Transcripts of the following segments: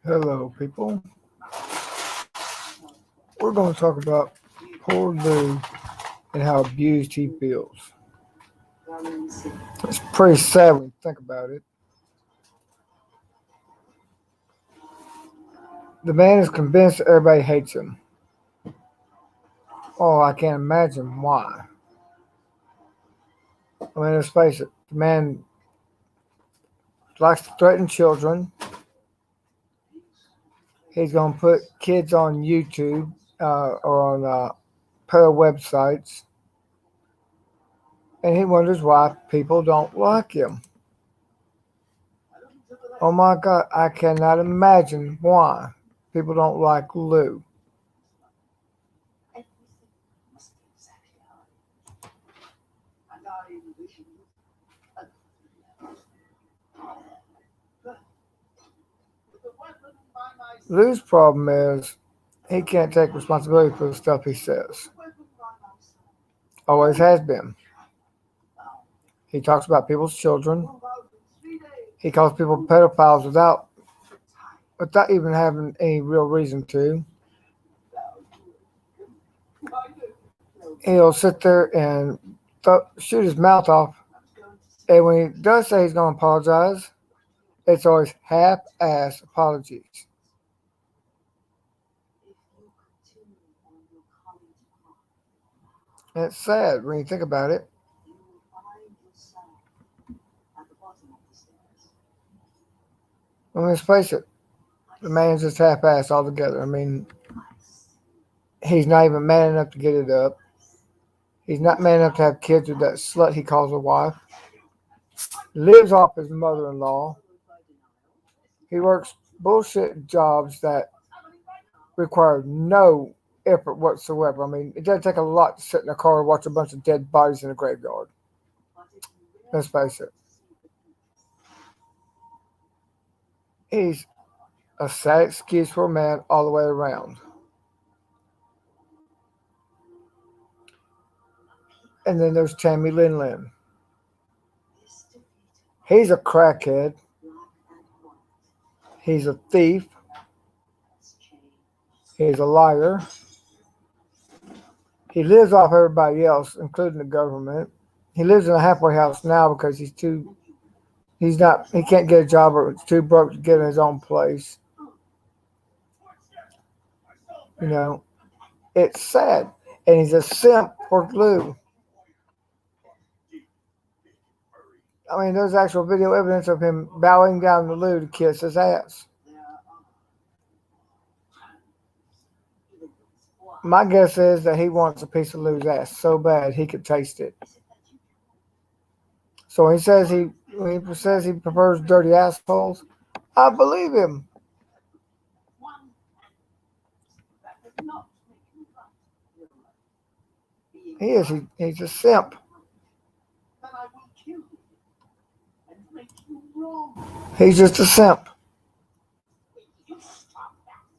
Hello, people. We're going to talk about poor Lou and how abused he feels. It's pretty sad when you think about it. The man is convinced that everybody hates him. Oh, I can't imagine why. I mean, let's face it. The man likes to threaten children. He's going to put kids on YouTube or on pedo websites. And he wonders why people don't like him. Oh my God, I cannot imagine why people don't like Lou. Lou's problem is he can't take responsibility for the stuff he says. Always has been. He talks about people's children. He calls people pedophiles without even having any real reason to. He'll sit there and shoot his mouth off. And when he does say he's going to apologize, it's always half-ass apologies. And it's sad when you think about it. I mean, let's face it, the man's just half-assed altogether. I mean, he's not even man enough to get it up. He's not man enough to have kids with that slut he calls a wife. Lives off his mother-in-law. He works bullshit jobs that require no effort whatsoever. I mean, it doesn't take a lot to sit in a car and watch a bunch of dead bodies in a graveyard. Let's face it. He's a sad excuse for a man all the way around. And then there's Tammy Lin. He's a crackhead. He's a thief. He's a liar. He lives off everybody else, including the government. He lives in a halfway house now because he can't get a job or it's too broke to get his own place. You know, it's sad. And he's a simp for Lou. I mean, there's actual video evidence of him bowing down to Lou to kiss his ass. My guess is that he wants a piece of Lou's ass so bad he could taste it. So when he says he prefers dirty assholes, I believe him. He is. He's a simp. He's just a simp.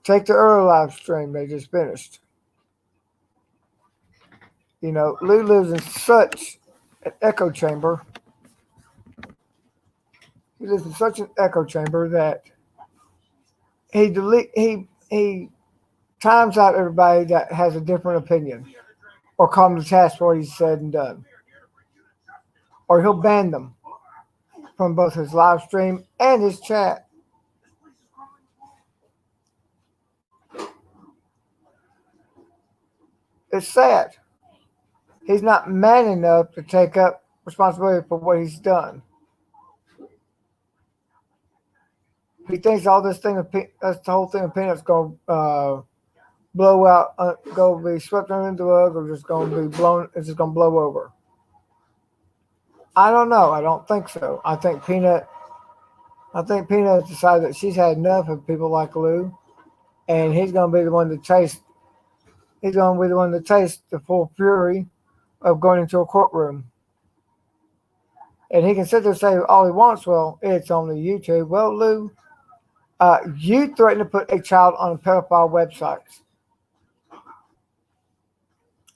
Take the early live stream they just finished. You know, Lou lives in such an echo chamber. He lives in such an echo chamber that he times out everybody that has a different opinion or call him to task for what he's said and done. Or he'll ban them from both his live stream and his chat. It's sad. He's not man enough to take up responsibility for what he's done. He thinks that's the whole thing of peanuts going to blow out, go be swept under the rug, or just going to be blown. It's just going to blow over. I don't know. I don't think so. I think Peanut has decided that she's had enough of people like Lou, and he's going to be the one to taste. He's going to be the one to taste the full fury of going into a courtroom. And he can sit there and say all he wants, well, it's only YouTube. Well, Lou, you threatened to put a child on a pedophile website.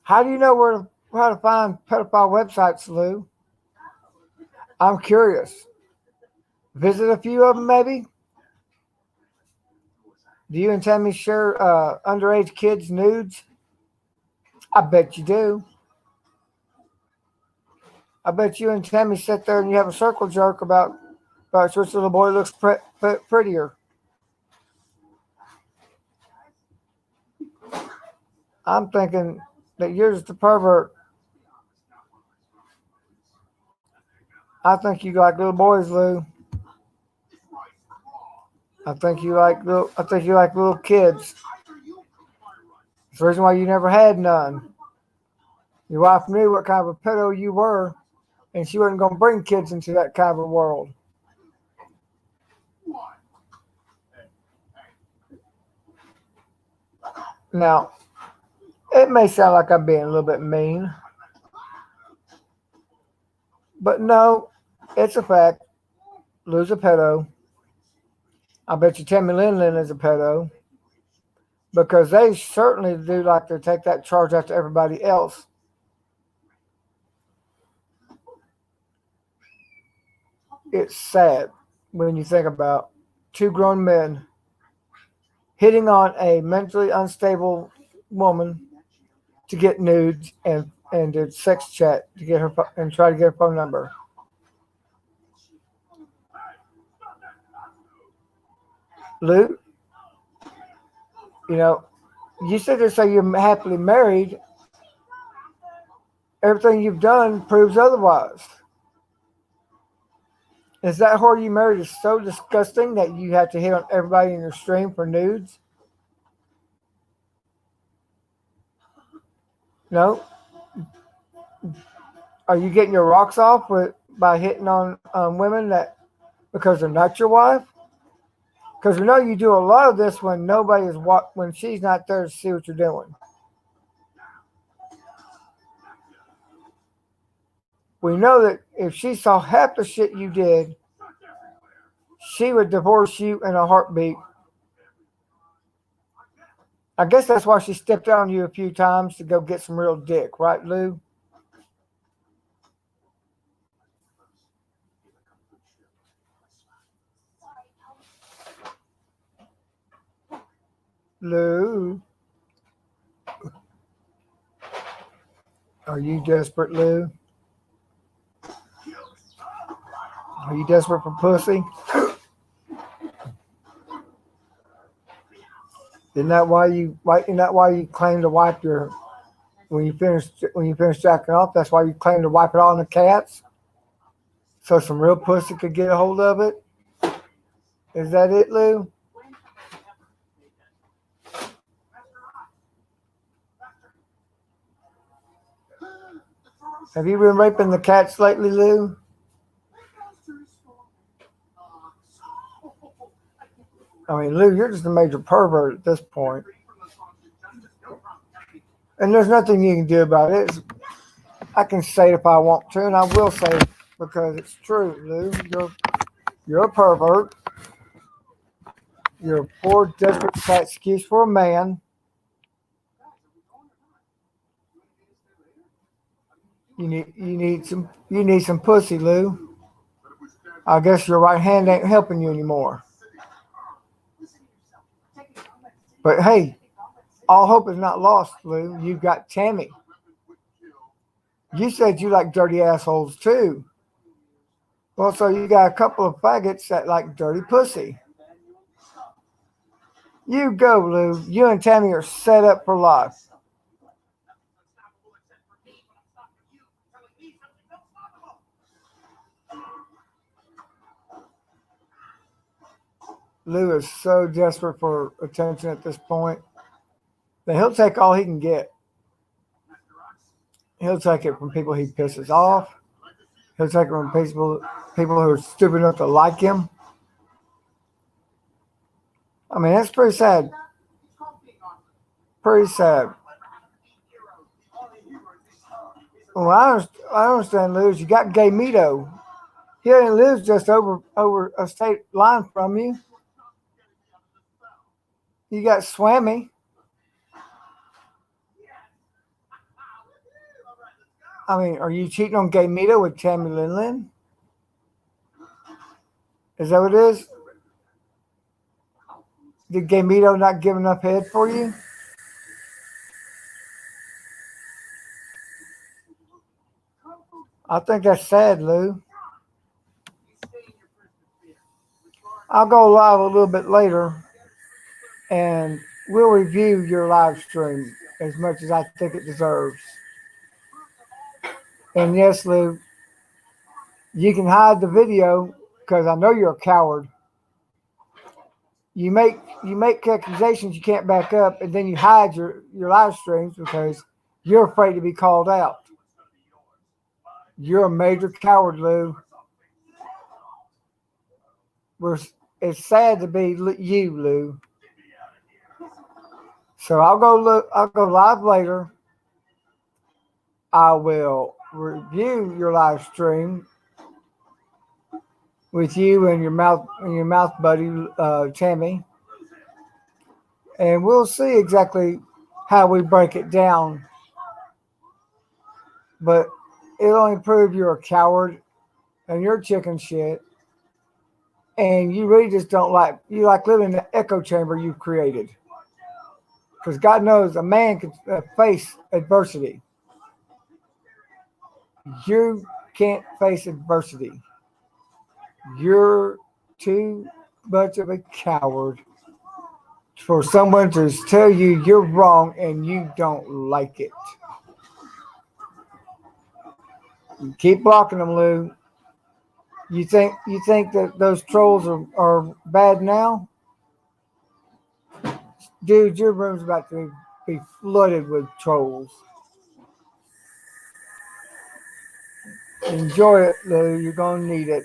How do you know how to find pedophile websites, Lou? I'm curious. Visit a few of them, maybe? Do you and Tammy share underage kids' nudes? I bet you do. I bet you and Tammy sit there and you have a circle jerk about which little boy looks prettier. I'm thinking that you're just a pervert. I think you like little boys, Lou. I think you like little kids. It's the reason why you never had none. Your wife knew what kind of a pedo you were, and she wasn't going to bring kids into that kind of a world. Now, it may sound like I'm being a little bit mean, but no, it's a fact. Lou's a pedo. I bet you Tammy Lin is a pedo because they certainly do like to take that charge after everybody else. It's sad when you think about two grown men hitting on a mentally unstable woman to get nudes and did sex chat to get her and try to get her phone number. Lou, you know, you sit there and say you're happily married. Everything you've done proves otherwise. Is that whore you married is so disgusting that you have to hit on everybody in your stream for nudes? No. Are you getting your rocks off by hitting on women that because they're not your wife? Because we know you do a lot of this when when she's not there to see what you're doing. We know that if she saw half the shit you did, she would divorce you in a heartbeat. I guess that's why she stepped on you a few times to go get some real dick, right, Lou? Lou, are you desperate, Lou? Are you desperate for pussy? Isn't that why you claim to wipe your when you finish jacking off? That's why you claim to wipe it all on the cats, so some real pussy could get a hold of it. Is that it, Lou? Have you been raping the cats lately, Lou? I mean, Lou, you're just a major pervert at this point. And there's nothing you can do about it. I can say it if I want to, and I will say it because it's true, Lou. You're a pervert. You're a poor, desperate excuse for a man. You need some pussy, Lou. I guess your right hand ain't helping you anymore. But hey, all hope is not lost, Lou. You've got Tammy. You said you like dirty assholes too. Well, so you got a couple of faggots that like dirty pussy. You go, Lou. You and Tammy are set up for life. Lou is so desperate for attention at this point that he'll take all he can get. He'll take it from people he pisses off. He'll take it from people who are stupid enough to like him. I mean, that's pretty sad. Pretty sad. Well, I understand, Lou. You got gay Mito. He only lives just over a state line from you. You got Swammy. I mean, are you cheating on Gay Mito with Tammy Lin? Is that what it is? Did Gay Mito not give enough head for you? I think that's sad, Lou. I'll go live a little bit later and we'll review your live stream as much as I think it deserves. And yes, Lou, you can hide the video because I know you're a coward. You make accusations you can't back up, and then you hide your live streams because you're afraid to be called out. You're a major coward, Lou. We're, it's sad to be you, Lou. So I'll go live later. I will review your live stream with you and your mouth buddy Tammy, and we'll see exactly how we break it down. But it'll only prove you're a coward and you're chicken shit, and you really just don't like living in the echo chamber you've created. Because God knows a man can face adversity. You can't face adversity. You're too much of a coward for someone to tell you you're wrong and you don't like it. You keep blocking them, Lou. You think that those trolls are bad now? Dude, your room's about to be flooded with trolls. Enjoy it, Lou. You're gonna need it.